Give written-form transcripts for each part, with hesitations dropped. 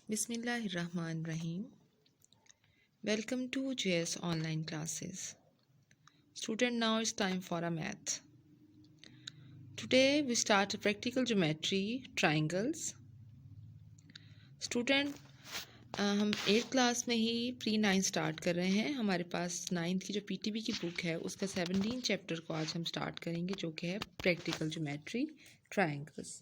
Bismillahirrahmanirrahim. Welcome to JS online classes. Student, now it's time for a math. Today we start practical geometry, triangles. Student, हम 8th class में ही pre 9 start कर रहे हैं. हमारे पास 9th की जो PTB की बुक है उसका 17 चैप्टर को आज हम स्टार्ट करेंगे, जो कि है प्रैक्टिकल ज्योमेट्री, ट्रायंगल्स.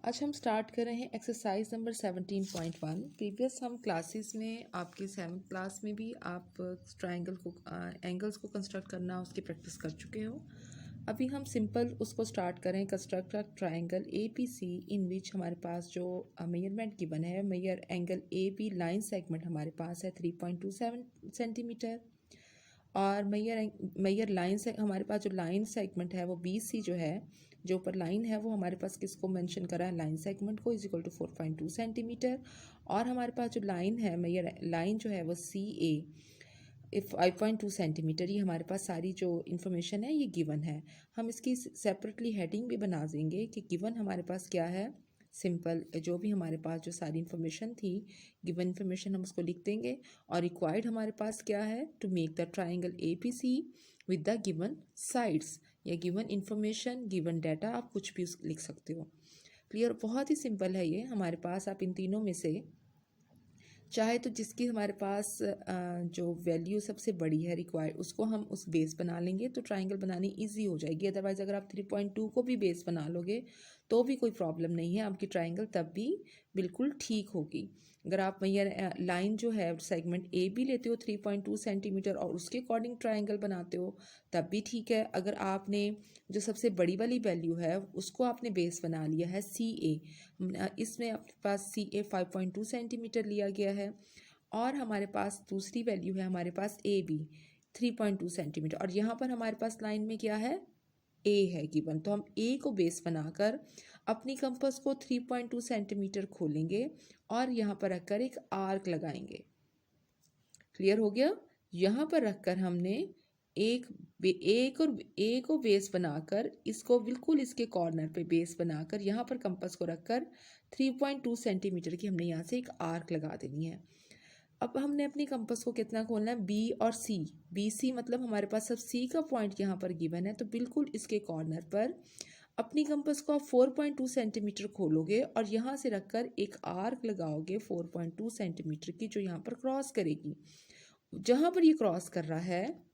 आज हम स्टार्ट कर रहे हैं एक्सरसाइज नंबर 17.1. प्रीवियस हम क्लासेस में आपके 7th क्लास में भी आप ट्रायंगल को एंगल्स को कंस्ट्रक्ट करना उसकी प्रैक्टिस कर चुके हो. अभी हम सिंपल उसको स्टार्ट करें. Construct a triangle APC in which हमारे पास जो मेजरमेंट गिवन है, measure angle AB line segment हमारे पास है 3.27 सेंटीमीटर, और मेजर लाइन से हमारे पास जो लाइन सेगमेंट है वो BC जो है, जो ऊपर लाइन है वो हमारे पास किसको मेंशन करा है, लाइन सेगमेंट को, इज इक्वल टू 4.2 सेंटीमीटर. और हमारे पास जो लाइन है, मेजर लाइन जो है वो CA 5.2 सेंटीमीटर. ये हमारे पास सारी जो इन्फॉर्मेशन है ये गिवन है. हम इसकी सेपरेटली हेडिंग भी बना देंगे कि गिवन हमारे पास क्या है. सिंपल जो भी हमारे पास जो सारी इन्फॉर्मेशन थी, गिवन इन्फॉर्मेशन हम उसको लिख देंगे. और रिक्वायर्ड हमारे पास क्या है, to make the triangle APC with the given sides, या गिवन इन्फॉर्मेशन, गिवन डाटा, आप कुछ भी लिख सकते हो. क्लियर. बहुत ही सिंपल है ये. हमारे पास आप इन तीनों में से चाहे तो जिसकी हमारे पास जो वैल्यू सबसे बड़ी है रिक्वायर्ड, उसको हम उस बेस बना लेंगे तो ट्राइंगल बनानी इजी हो जाएगी. अदरवाइज अगर आप 3.2 को भी बेस बना लोगे तो भी कोई प्रॉब्लम नहीं है, आपकी ट्राइंगल तब भी बिल्कुल ठीक होगी. अगर आप ये लाइन जो है सेगमेंट AB लेते हो 3.2 सेंटीमीटर और उसके अकॉर्डिंग ट्राइंगल बनाते हो तब भी ठीक है. अगर आपने जो सबसे बड़ी वाली वैल्यू है उसको आपने बेस बना लिया है CA, इसमें आपके पास CA 5.2 सेंटीमीटर लिया गया है, और हमारे पास दूसरी वैल्यू है हमारे पास AB 3.2 सेंटीमीटर, और यहाँ पर हमारे पास लाइन में क्या है, A है गिवन. तो हम A को बेस बनाकर अपनी कंपास को 3.2 सेंटीमीटर खोलेंगे और यहाँ पर रखकर एक आर्क लगाएंगे. क्लियर हो गया. यहाँ पर रखकर हमने एक A को बेस बनाकर इसको बिल्कुल इसके कॉर्नर पे बेस बनाकर यहाँ पर कंपास को रखकर 3.2 सेंटीमीटर की हमने यहाँ से एक आर्क लगा देनी है. अब हमने अपनी कंपास को कितना खोलना है, B और C. BC मतलब हमारे पास सब C का पॉइंट यहाँ पर गिवन है, तो बिल्कुल इसके कॉर्नर पर अपनी कंपास को आप 4.2 सेंटीमीटर खोलोगे और यहाँ से रखकर एक आर्क लगाओगे 4.2 सेंटीमीटर की, जो यहाँ पर क्रॉस करेगी. जहाँ पर ये क्रॉस कर रहा है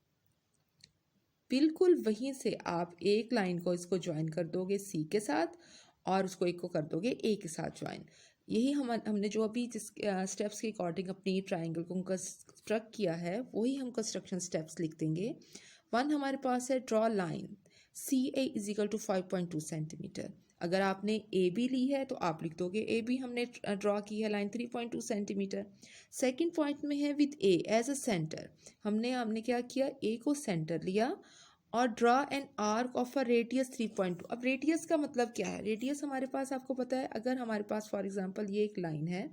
बिल्कुल वहीं से आप एक लाइन को इसको ज्वाइन कर दोगे C के साथ, और उसको एक को कर दोगे A के साथ ज्वाइन. यही हमने जो अभी जिस स्टेप्स के अकॉर्डिंग अपनी ट्राइंगल को कंस्ट्रक्ट किया है वही हम कंस्ट्रक्शन स्टेप्स लिख देंगे. 1 हमारे पास है draw line CA is equal to 5.2 centimetre. अगर आपने AB ली है तो आप लिख दोगे AB हमने ड्रॉ की है लाइन 3.2 सेंटीमीटर. सेकेंड पॉइंट में है with A as a centre. हमने क्या किया, A को सेंटर लिया और draw an arc of a radius 3.2. अब रेडियस का मतलब क्या है, रेडियस हमारे पास आपको पता है, अगर हमारे पास फॉर एग्जांपल ये एक लाइन है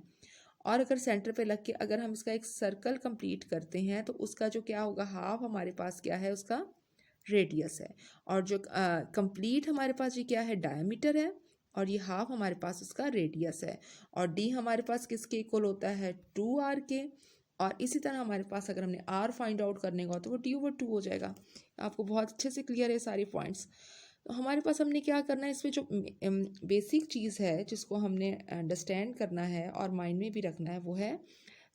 और अगर सेंटर पे लग के अगर हम इसका एक सर्कल कंप्लीट करते हैं तो उसका जो क्या होगा, हाफ हमारे पास क्या है, उसका रेडियस है. और जो कंप्लीट हमारे पास ये क्या है, डायमीटर है, और ये हाफ हमारे पास उसका रेडियस है. और D हमारे पास किसके इक्वल होता है, 2R के. और इसी तरह हमारे पास अगर हमने R फाइंड आउट करने का तो वो D/2 हो जाएगा. आपको बहुत अच्छे से क्लियर है सारे पॉइंट्स. तो हमारे पास हमने क्या करना है, इसमें जो बेसिक चीज़ है जिसको हमने अंडरस्टैंड करना है और माइंड में भी रखना है वो है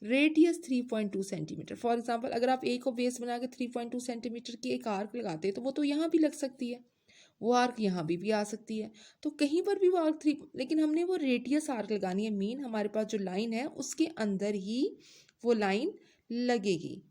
रेडियस 3.2 सेंटीमीटर. फॉर एग्जांपल अगर आप A को बेस बना के 3.2 सेंटीमीटर की एक आर्क लगाते हैं तो वो तो यहाँ भी लग सकती है, वो आर्क यहाँ भी आ सकती है, तो कहीं पर भी वो आर्क 3, लेकिन हमने वो रेडियस आर्क लगानी है. मीन हमारे पास जो लाइन है उसके अंदर ही वो लाइन लगेगी.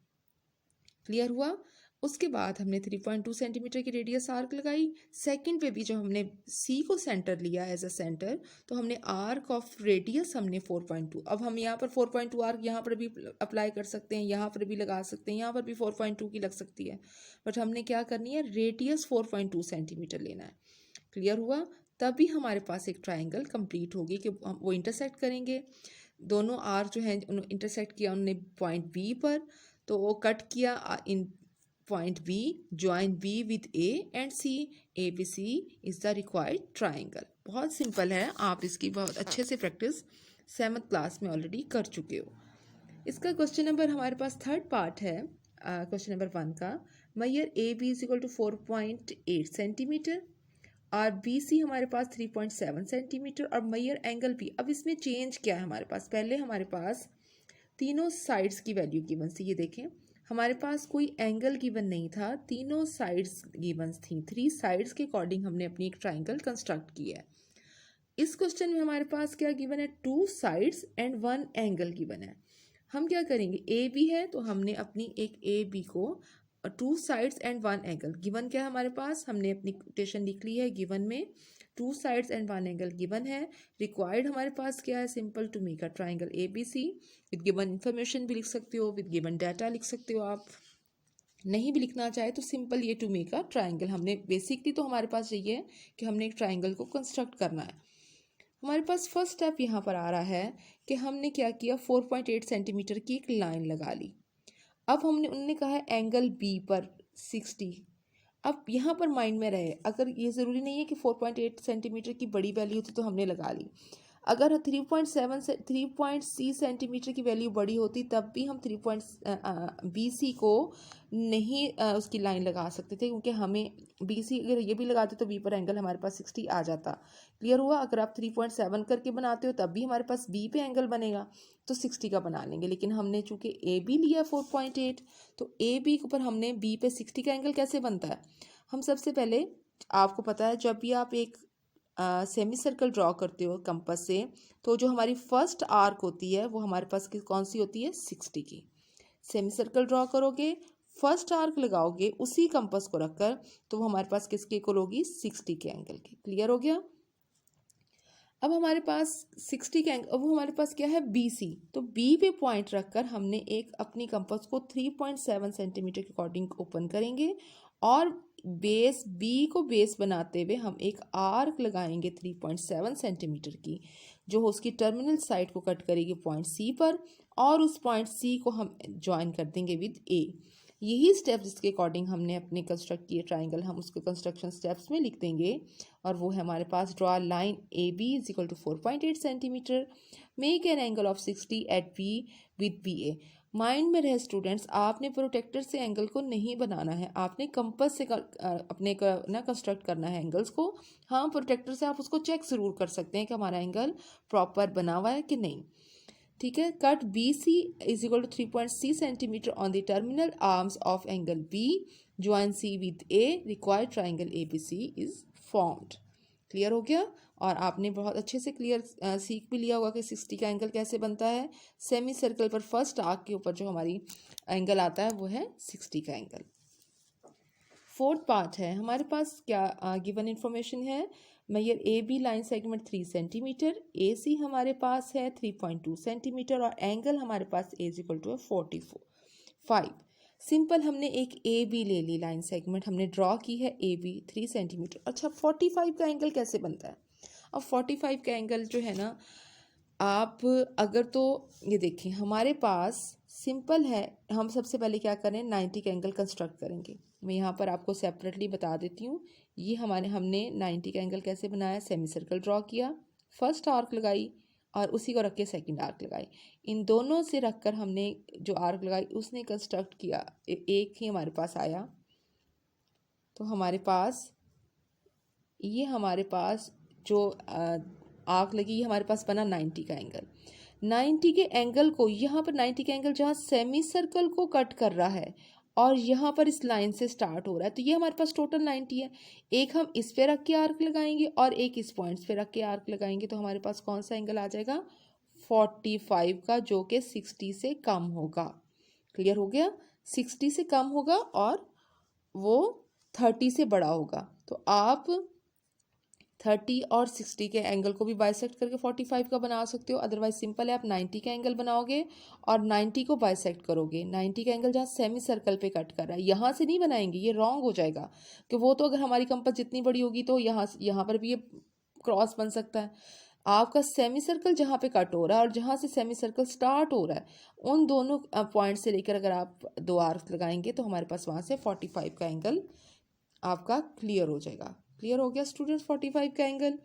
क्लियर हुआ. उसके बाद हमने 3.2 सेंटीमीटर की रेडियस आर्क लगाई. सेकंड पे भी जो हमने C को सेंटर लिया एज अ सेंटर, तो हमने आर्क ऑफ रेडियस हमने 4.2. अब हम यहाँ पर 4.2 आर्क यहाँ पर भी अप्लाई कर सकते हैं, यहाँ पर भी लगा सकते हैं, यहाँ पर भी 4.2 की लग सकती है, बट हमने क्या करनी है, रेडियस 4.2 सेंटीमीटर लेना है. क्लियर हुआ. तभी हमारे पास एक ट्राइंगल कंप्लीट होगी कि वो इंटरसेक्ट करेंगे. दोनों आर्क जो है इंटरसेक्ट किया उन्होंने पॉइंट B पर, तो वो कट किया इन point B, join B with A and C. ABC is the required triangle. बहुत सिंपल है, आप इसकी बहुत अच्छे से प्रैक्टिस 7th क्लास में ऑलरेडी कर चुके हो। इसका क्वेश्चन नंबर हमारे पास थर्ड पार्ट है क्वेश्चन नंबर 1 का। मैयर A B is equal to 4.8 centimetre और बी सी हमारे पास 3.7 सेंटीमीटर और मैयर एंगल बी। अब इसमें चेंज क्या है हमारे पास, पहले हमारे पास तीनों साइड्स की वैल्यू गिवन थी। ये देखें, हमारे पास कोई एंगल गिवन नहीं था, तीनों साइड्स गिवन थी। 3 साइड्स के अकॉर्डिंग हमने अपनी एक ट्राइंगल कंस्ट्रक्ट किया है। इस क्वेश्चन में हमारे पास क्या गिवन है, 2 साइड्स एंड 1 एंगल गिवन है। हम क्या करेंगे, ए बी है तो हमने अपनी एक ए बी को 2 साइड्स एंड 1 एंगल गिवन क्या है हमारे पास, हमने अपनी कोटेशन लिख ली है। गिवन में 2 साइड्स एंड 1 एंगल गिवन है। रिक्वायर्ड हमारे पास क्या है, simple to make a triangle A B C. With given information भी लिख सकते हो, विद गिवन डाटा लिख सकते हो। आप नहीं भी लिखना चाहे तो सिंपल ये टू मेक अ ट्राइंगल। हमने बेसिकली तो हमारे पास ये है कि हमने एक ट्राइंगल को कंस्ट्रक्ट करना है। हमारे पास फर्स्ट स्टेप यहाँ पर आ रहा है कि हमने क्या किया, 4.8 सेंटीमीटर की एक लाइन लगा ली। अब उन्होंने कहा है एंगल बी पर 60। अब यहाँ पर माइंड में रहे, अगर ये ज़रूरी नहीं है कि 4.8 सेंटीमीटर की बड़ी वैल्यू थी तो हमने लगा ली। अगर 3.7 से 3.C सेंटीमीटर की वैल्यू बड़ी होती तब भी हम 3.BC को नहीं उसकी लाइन लगा सकते थे, क्योंकि हमें BC अगर ये भी लगाते तो B पर एंगल हमारे पास 60 आ जाता। क्लियर हुआ। अगर आप 3.7 करके बनाते हो तब भी हमारे पास B पे एंगल बनेगा तो 60 का बना लेंगे। लेकिन हमने चूंकि AB लिया 4.8 तो AB के ऊपर हमने B पे 60 का एंगल कैसे बनता है। हम सबसे पहले, आपको पता है जब भी आप एक सेमी सर्कल ड्रॉ करते हो कंपास से, तो जो हमारी फर्स्ट आर्क होती है वो हमारे पास कौन सी होती है, 60 की। सेमी सर्कल ड्रॉ करोगे, फर्स्ट आर्क लगाओगे उसी कंपास को रखकर, तो वो हमारे पास किसके इक्वल होगी, 60 के एंगल की। क्लियर हो गया। अब हमारे पास 60 का एंगल, अब हमारे पास क्या है, BC। तो B पे पॉइंट रखकर हमने एक अपनी कंपास को 3.7 सेंटीमीटर के अकॉर्डिंग ओपन करेंगे और बेस B को बेस बनाते हुए हम एक आर्क लगाएंगे 3.7 सेंटीमीटर की, जो उसकी टर्मिनल साइड को कट करेगी पॉइंट C पर, और उस पॉइंट C को हम ज्वाइन कर देंगे विद A। यही स्टेप जिसके अकॉर्डिंग हमने अपने कंस्ट्रक्ट किए ट्राइंगल, हम उसको कंस्ट्रक्शन स्टेप्स में लिख देंगे। और वो है हमारे पास, draw line A B is equal to 4.8 centimetre, make an angle of 60 at B with B A. Mind में रहे स्टूडेंट्स, आपने प्रोटेक्टर से एंगल को नहीं बनाना है, आपने कंपास से अपने ना कंस्ट्रक्ट करना है एंगल्स को। हाँ, प्रोटेक्टर से आप उसको चेक ज़रूर कर सकते हैं कि हमारा एंगल प्रॉपर बना हुआ है कि नहीं। ठीक है। Cut B C is equal to 3.C centimetre on the terminal arms of angle B, join C with A, required triangle A B C is formed. Clear हो गया। और आपने बहुत अच्छे से क्लियर सीख भी लिया होगा कि 60 का एंगल कैसे बनता है। सेमी सर्कल पर फर्स्ट आर्क के ऊपर जो हमारी एंगल आता है वो है 60 का एंगल। फोर्थ पार्ट है हमारे पास, क्या गिवन इंफॉर्मेशन है, मैयर A B line segment 3 centimetre, A C हमारे पास है 3.2 सेंटीमीटर और एंगल हमारे पास A is equal to 45। Simple, हमने एक ए बी ले ली लाइन सेगमेंट, हमने ड्रॉ की है ए बी 3 सेंटीमीटर। अच्छा, 45 का एंगल कैसे बनता है। अब 45 का एंगल जो है ना, आप अगर तो ये देखें हमारे पास सिंपल है, हम सबसे पहले क्या करें, 90 का एंगल कंस्ट्रक्ट करेंगे। मैं यहाँ पर आपको सेपरेटली बता देती हूँ। ये हमने 90 का एंगल कैसे बनाया, सेमी सर्कल ड्रॉ किया, फर्स्ट आर्क लगाई और उसी को रख के सेकेंड आर्क लगाई। इन दोनों से रखकर हमने जो आर्क लगाई उसने कंस्ट्रक्ट किया, एक ही हमारे पास आया। तो हमारे पास जो आर्क लगी, हमारे पास बना 90 का एंगल। 90 के एंगल को यहाँ पर 90 का एंगल जहाँ सेमी सर्कल को कट कर रहा है और यहाँ पर इस लाइन से स्टार्ट हो रहा है, तो ये हमारे पास टोटल 90 है। एक हम इस पे रख के आर्क लगाएंगे और एक इस पॉइंट्स पे रख के आर्क लगाएंगे, तो हमारे पास कौन सा एंगल आ जाएगा, 45 का, जो कि 60 से कम होगा। क्लियर हो गया। 60 से कम होगा और वो 30 से बड़ा होगा। तो आप 30 और 60 के एंगल को भी बाइसेक्ट करके 45 का बना सकते हो। अदरवाइज सिंपल है, आप 90 का एंगल बनाओगे और 90 को बाइसेक्ट करोगे। 90 का एंगल जहाँ सेमी सर्कल पे कट कर रहा है, यहाँ से नहीं बनाएंगे, ये रॉन्ग हो जाएगा। कि वो तो अगर हमारी कंपास जितनी बड़ी होगी तो यहाँ पर भी ये क्रॉस बन सकता है। आपका सेमी सर्कल जहाँ पे कट हो रहा है और जहाँ से सेमी सर्कल स्टार्ट हो रहा है, उन दोनों पॉइंट से लेकर अगर आप 2 आर्क लगाएंगे तो हमारे पास वहाँ से 45 का एंगल आपका क्लियर हो जाएगा। क्लियर हो गया स्टूडेंट्स, 45 का एंगल।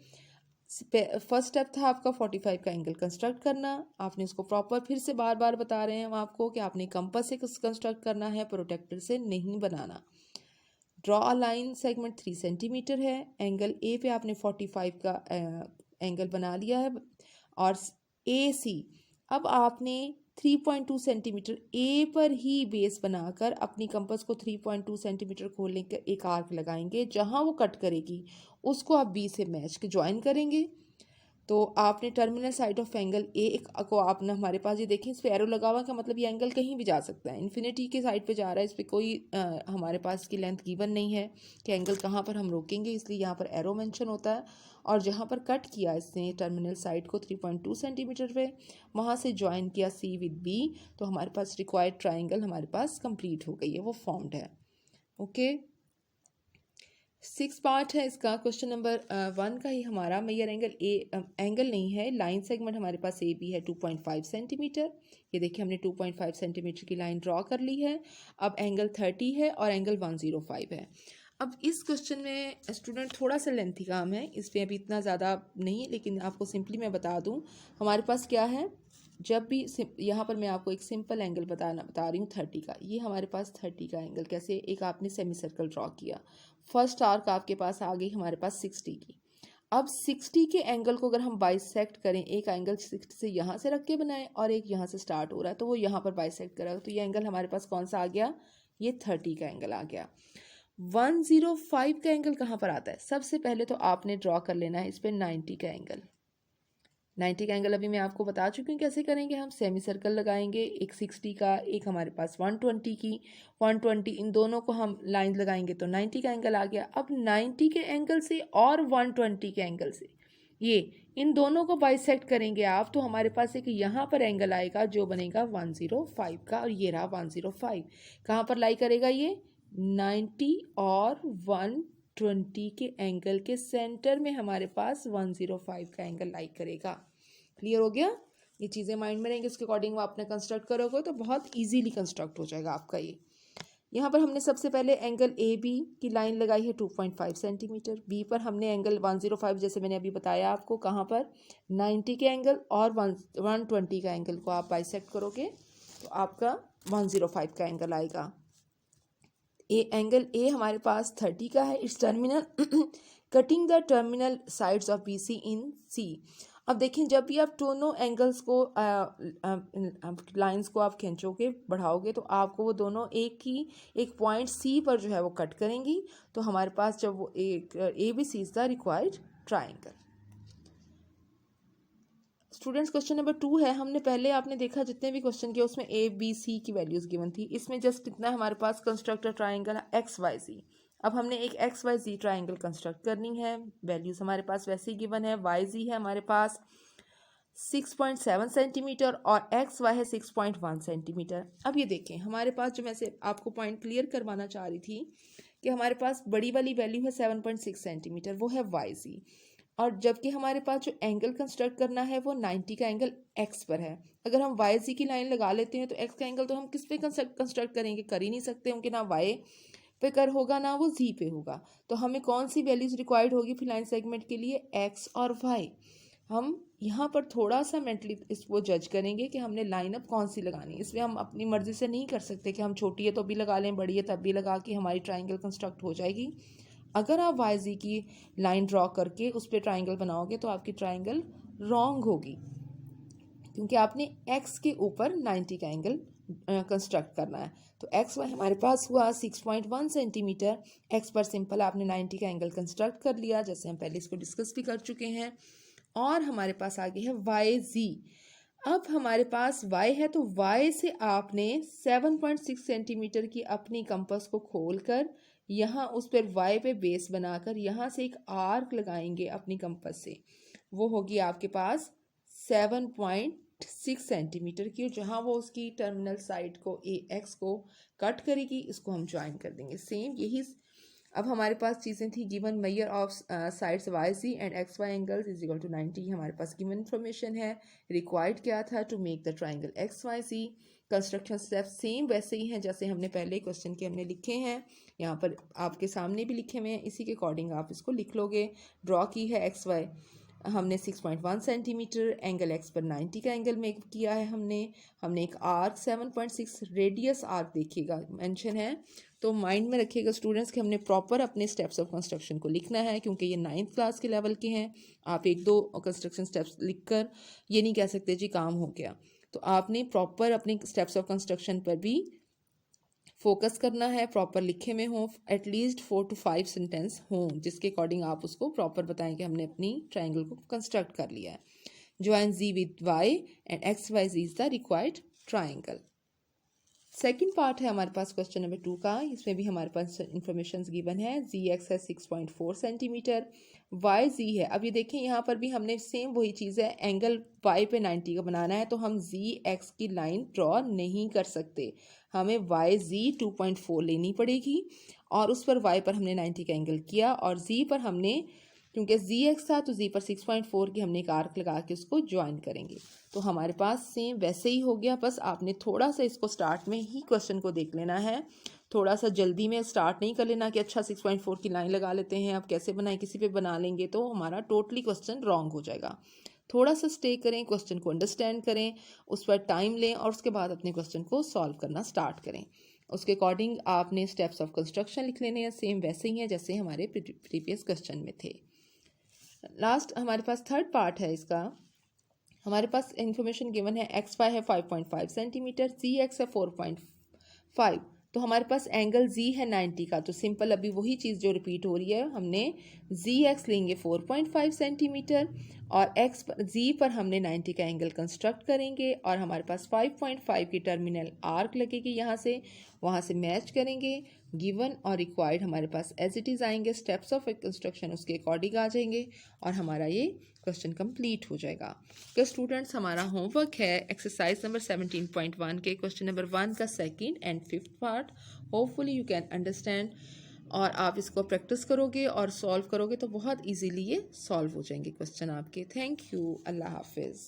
फर्स्ट स्टेप था आपका 45 का एंगल कंस्ट्रक्ट करना। आपने उसको प्रॉपर फिर से बार बार बता रहे हैं हम आपको कि आपने कंपास से कंस्ट्रक्ट करना है, प्रोटेक्टर से नहीं बनाना। Draw a line, segment 3 centimetre है, एंगल ए पे आपने 45 का एंगल बना लिया है और ए सी। अब आपने 3.2 सेंटीमीटर ए पर ही बेस बनाकर अपनी कंपास को 3.2 सेंटीमीटर खोलने का एक आर्क लगाएंगे। जहां वो कट करेगी उसको आप बी से मैच के ज्वाइन करेंगे। तो आपने terminal side of angle A को आपने हमारे पास ये देखें, इस पे एरो लगा हुआ का मतलब ये एंगल कहीं भी जा सकता है, इन्फिनिटी के साइड पे जा रहा है, इस पर कोई हमारे पास की लेंथ गिवन नहीं है कि एंगल कहाँ पर हम रोकेंगे, इसलिए यहाँ पर एरो मेंशन होता है। और जहाँ पर कट किया इसने टर्मिनल साइड को 3.2 सेंटीमीटर पे, वहाँ से ज्वाइन किया सी विद बी, तो हमारे पास रिक्वायर्ड ट्राइंगल हमारे पास कंप्लीट हो गई है, वो फॉर्म्ड है। ओके, 6 पार्ट है इसका। क्वेश्चन नंबर 1 का ही हमारा मेजर एंगल एंगल नहीं है, लाइन सेगमेंट हमारे पास ए बी है 2.5 सेंटीमीटर। ये देखिए हमने 2.5 सेंटीमीटर की लाइन ड्रॉ कर ली है। अब एंगल 30 है और एंगल 105 है। अब इस क्वेश्चन में स्टूडेंट थोड़ा सा लेंथी काम है, इस पर अभी इतना ज़्यादा नहीं, लेकिन आपको सिंपली मैं बता दूँ हमारे पास क्या है। जब भी यहाँ पर मैं आपको एक सिंपल एंगल बता रही हूँ 30 का। ये हमारे पास 30 का एंगल कैसे, एक आपने सेमी सर्कल ड्रॉ किया, फर्स्ट आर्क आपके पास आ गई हमारे पास 60 की। अब 60 के एंगल को अगर हम बाइसेक्ट करें, एक एंगल 60 से यहाँ से रख के बनाएं और एक यहाँ से स्टार्ट हो रहा है, तो वो यहाँ पर बाइसेक्ट करेगा, तो ये एंगल हमारे पास कौन सा आ गया, ये 30 का एंगल आ गया। 105 का एंगल कहाँ पर आता है, सबसे पहले तो आपने ड्रॉ कर लेना है इस पर 90 का एंगल। 90 का एंगल अभी मैं आपको बता चुकी हूँ कैसे करेंगे। हम सेमी सर्कल लगाएंगे, एक 60 का, एक हमारे पास 120 की, 120, इन दोनों को हम लाइन लगाएंगे तो 90 का एंगल आ गया। अब 90 के एंगल से और 120 के एंगल से ये इन दोनों को बाइसेक्ट करेंगे आप, तो हमारे पास एक यहाँ पर एंगल आएगा जो बनेगा 105 का, और ये रहा 105। कहाँ पर लाई करेगा ये, 90 और 120 के एंगल के सेंटर में हमारे पास 105 का एंगल लाई करेगा। क्लियर हो गया, ये चीज़ें माइंड में रहेंगे, इसके अकॉर्डिंग वो आपने कंस्ट्रक्ट करोगे तो बहुत इजीली कंस्ट्रक्ट हो जाएगा आपका ये। यहाँ पर हमने सबसे पहले एंगल ए बी की लाइन लगाई है 2.5 सेंटीमीटर, बी पर हमने एंगल 105 जैसे मैंने अभी बताया आपको, कहाँ पर 90 के एंगल और 120 का एंगल को आप बाइसेक्ट करोगे तो आपका 105 का एंगल आएगा। एंगल ए हमारे पास 30 का है, it's terminal cutting the terminal sides of B C in C. अब देखें, जब भी आप दोनों एंगल्स को लाइंस को आप खींचोगे, बढ़ाओगे, तो आपको वो दोनों एक पॉइंट सी पर जो है वो कट करेंगी, तो हमारे पास जब वो एक A B C is the required triangle. Students question number 2 है, हमने पहले आपने देखा जितने भी क्वेश्चन किए उसमें ए बी सी की वैल्यूज गिवन थी, इसमें जस्ट कितना हमारे पास कंस्ट्रक्टर ट्राइंगल एक्स वाई जी। अब हमने एक एक्स वाई जी ट्राइंगल कंस्ट्रक्ट करनी है, वैल्यूज हमारे पास वैसे ही गिवन है। वाई जी है हमारे पास 6.7 सेंटीमीटर और एक्स वाई है 6.1 सेंटीमीटर। अब ये देखें हमारे पास, जो मैं से आपको पॉइंट क्लियर करवाना चाह रही थी कि हमारे पास बड़ी वाली वैल्यू है 7.6 सेंटीमीटर, वो है वाई जी, और जबकि हमारे पास जो एंगल कंस्ट्रक्ट करना है वो 90 का एंगल एक्स पर है। अगर हम वाई जी की लाइन लगा लेते हैं तो एक्स का एंगल तो हम किस पे कंस्ट्रक्ट करेंगे, कर ही नहीं सकते, क्योंकि ना वाई पे कर होगा ना वो जी पे होगा। तो हमें कौन सी वैल्यूज रिक्वायर्ड होगी फिर लाइन सेगमेंट के लिए, एक्स और वाई। हम यहाँ पर थोड़ा सा मेंटली इसको जज करेंगे कि हमने लाइन अप कौन सी लगानी है, इसलिए हम अपनी मर्जी से नहीं कर सकते कि हम छोटी है तो भी लगा लें, बड़ी है तब भी लगा के हमारी ट्राइंगल कंस्ट्रक्ट हो जाएगी। अगर आप वाई जी की लाइन ड्रॉ करके उस पर ट्राइंगल बनाओगे तो आपकी ट्राइंगल रॉन्ग होगी, क्योंकि आपने एक्स के ऊपर 90 का एंगल कंस्ट्रक्ट करना है। तो एक्स वाई हमारे पास हुआ 6.1 सेंटीमीटर, एक्स पर सिंपल आपने 90 का एंगल कंस्ट्रक्ट कर लिया, जैसे हम पहले इसको डिस्कस भी कर चुके हैं। और हमारे पास आगे है वाई जी। अब हमारे पास y है, तो y से आपने 7.6 सेंटीमीटर की अपनी कंपास को खोलकर यहाँ उस पर y पे बेस बनाकर यहाँ से एक आर्क लगाएंगे अपनी कंपास से, वो होगी आपके पास 7.6 सेंटीमीटर की, जहाँ वो उसकी टर्मिनल साइड को एक्स को कट करेगी, इसको हम ज्वाइन कर देंगे। सेम यही अब हमारे पास चीज़ें थी, given measure of sides Y C and X Y angles is equal to 90, हमारे पास गिवन इन्फॉर्मेशन है। रिक्वायर्ड क्या था, to make the triangle X Y C. Construction step same वैसे ही हैं जैसे हमने पहले क्वेश्चन के हमने लिखे हैं, यहाँ पर आपके सामने भी लिखे हुए हैं, इसी के अकॉर्डिंग आप इसको लिख लोगे। ड्रॉ की है एक्स वाई, हमने 6.1 सेंटीमीटर एंगल एक्स पर 90 का एंगल मेक किया है। हमने एक आर्क 7.6 रेडियस आर्क देखिएगा मेंशन है, तो माइंड में रखिएगा स्टूडेंट्स कि हमने प्रॉपर अपने स्टेप्स ऑफ कंस्ट्रक्शन को लिखना है, क्योंकि ये 9th क्लास के लेवल के हैं। आप 1-2 कंस्ट्रक्शन स्टेप्स लिखकर ये नहीं कह सकते जी काम हो गया। तो आपने प्रॉपर अपने स्टेप्स ऑफ कंस्ट्रक्शन पर भी फोकस करना है, प्रॉपर लिखे में हो, एटलीस्ट 4 to 5 सेंटेंस हों जिसके अकॉर्डिंग आप उसको प्रॉपर बताएं कि हमने अपनी ट्राइंगल को कंस्ट्रक्ट कर लिया है। Join G with Y and X Y G is the required triangle. Second part है हमारे पास क्वेश्चन नंबर 2 का। इसमें भी हमारे पास इंफॉर्मेशन गिवन है। जी एक्स है 6.4 सेंटीमीटर, वाई जी है। अब ये देखें यहाँ पर भी हमने सेम वही चीज़ है, एंगल वाई पे 90 का बनाना है, तो हम जी एक्स की लाइन ड्रॉ नहीं कर सकते। हमें वाई जी 2.4 लेनी पड़ेगी और उस पर वाई पर हमने 90 का एंगल किया और जी पर हमने, क्योंकि जी एक्स था तो जी पर 6.4 की हमने एक आर्क लगा के उसको ज्वाइन करेंगे। तो हमारे पास सेम वैसे ही हो गया, बस आपने थोड़ा सा इसको स्टार्ट में ही क्वेश्चन को देख लेना है, थोड़ा सा जल्दी में स्टार्ट नहीं कर लेना कि अच्छा 6.4 की लाइन लगा लेते हैं, अब कैसे बनाएं, किसी पे बना लेंगे तो हमारा टोटली क्वेश्चन रॉन्ग हो जाएगा। थोड़ा सा स्टे करें, क्वेश्चन को अंडरस्टैंड करें, उस पर टाइम लें और उसके बाद अपने क्वेश्चन को सॉल्व करना स्टार्ट करें। उसके अकॉर्डिंग आपने स्टेप्स ऑफ कंस्ट्रक्शन लिख लेने हैं, सेम वैसे ही हैं जैसे हमारे प्रीवियस क्वेश्चन में थे। लास्ट हमारे पास थर्ड पार्ट है इसका। हमारे पास इंफॉर्मेशन गिवन है एक्स वाई है 5.5 सेंटीमीटर, जी एक्स है 4.5, तो हमारे पास एंगल जी है 90 का। तो सिंपल अभी वही चीज़ जो रिपीट हो रही है, हमने जी एक्स लेंगे 4.5 सेंटीमीटर और एक्स पर जी पर हमने 90 का एंगल कंस्ट्रक्ट करेंगे और हमारे पास 5.5 की टर्मिनल आर्क लगेगी, यहाँ से वहाँ से मैच करेंगे। गिवन और रिक्वायर्ड हमारे पास एज इट इज़ आएंगे, स्टेप्स ऑफ कंस्ट्रक्शन उसके अकॉर्डिंग आ जाएंगे और हमारा ये क्वेश्चन कंप्लीट हो जाएगा। तो स्टूडेंट्स हमारा होमवर्क है एक्सरसाइज नंबर 17.1 के क्वेश्चन नंबर 1 का second and fifth part. Hopefully you can understand और आप इसको प्रैक्टिस करोगे और सॉल्व करोगे तो बहुत इजीली ये सॉल्व हो जाएंगे क्वेश्चन आपके। थैंक यू, अल्लाह हाफिज़।